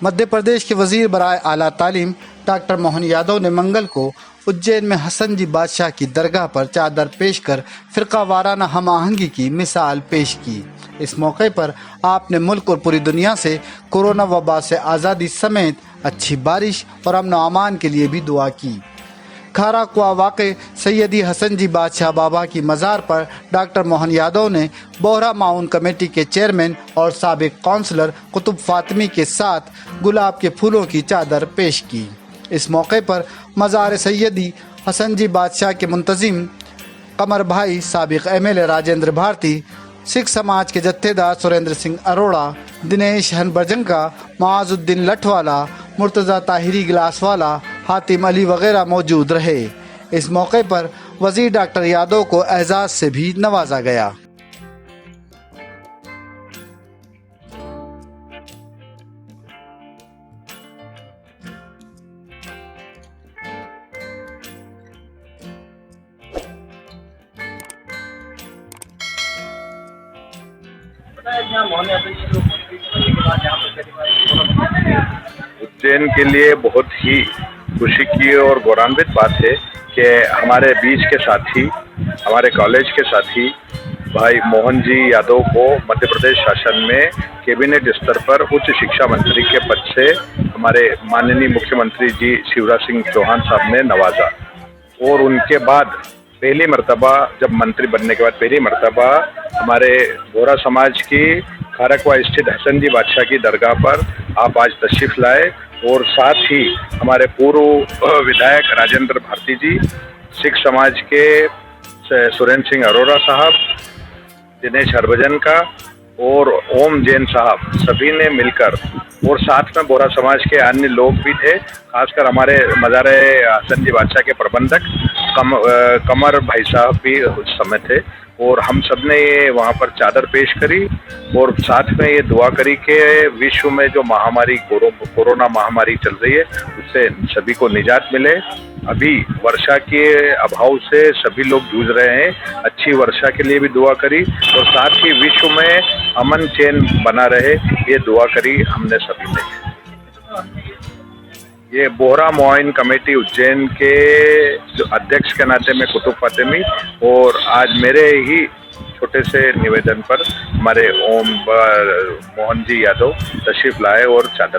मध्य प्रदेश के वजीर बराए आला तालीम डॉक्टर मोहन यादव ने मंगल को उज्जैन में हसन जी बादशाह की दरगाह पर चादर पेश कर फिरका वाराना हम आहंगी की मिसाल पेश की। इस मौके पर आपने मुल्क और पूरी दुनिया से कोरोना वबा से आज़ादी समेत अच्छी बारिश और अमन अमान के लिए भी दुआ की। खारा कुआ वाक़े सैयदी हसन जी बादशाह बाबा की मज़ार पर डॉक्टर मोहन यादव ने बोहरा माउन कमेटी के चेयरमैन और साबिक काउंसलर कुतुब फातिमी के साथ गुलाब के फूलों की चादर पेश की। इस मौके पर मज़ार सैयदी हसन जी बादशाह के मुंतज़िम कमर भाई, साबिक MLA राजेंद्र भारती, सिख समाज के जत्थेदार सुरेंद्र सिंह अरोड़ा, दिनेश हनबरजंगा, मुआजुद्दीन लठवाला, मुर्तज़ा ताहिरी गिलासवाला, हातिम अली वगैरह मौजूद रहे। इस मौके पर वज़ीर डॉक्टर यादव को एजाज़ से भी नवाजा गया। उज्जैन के लिए बहुत ही खुशी की और गौरवान्वित बात है कि हमारे बीच के साथी, हमारे कॉलेज के साथी भाई मोहन जी यादव को मध्य प्रदेश शासन में कैबिनेट स्तर पर उच्च शिक्षा मंत्री के पद से हमारे माननीय मुख्यमंत्री जी शिवराज सिंह चौहान साहब ने नवाजा। और उनके बाद पहली मर्तबा, जब मंत्री बनने के बाद पहली मर्तबा हमारे बोहरा समाज की खारकुआ स्थित हसन जी बादशाह की दरगाह पर आप आज तशरीफ लाए। और साथ ही हमारे पूर्व विधायक राजेंद्र भारती जी, सिख समाज के सुरेंद्र सिंह अरोड़ा साहब, दिनेश हरभजन का और ओम जैन साहब, सभी ने मिलकर, और साथ में बोहरा समाज के अन्य लोग भी थे, खासकर हमारे मज़ार हसन जी बादशाह के प्रबंधक कमर भाई साहब भी उस समय थे। और हम सब ने ये वहाँ पर चादर पेश करी और साथ में ये दुआ करी कि विश्व में जो महामारी कोरोना महामारी चल रही है उससे सभी को निजात मिले। अभी वर्षा के अभाव से सभी लोग जूझ रहे हैं, अच्छी वर्षा के लिए भी दुआ करी और साथ ही विश्व में अमन चैन बना रहे, ये दुआ करी हमने सभी ने। ये बोहरा माउन कमेटी उज्जैन के जो अध्यक्ष के नाते में कुतुब फातिमी, और आज मेरे ही छोटे से निवेदन पर हमारे मोहन जी यादव तशरीफ लाए और चादर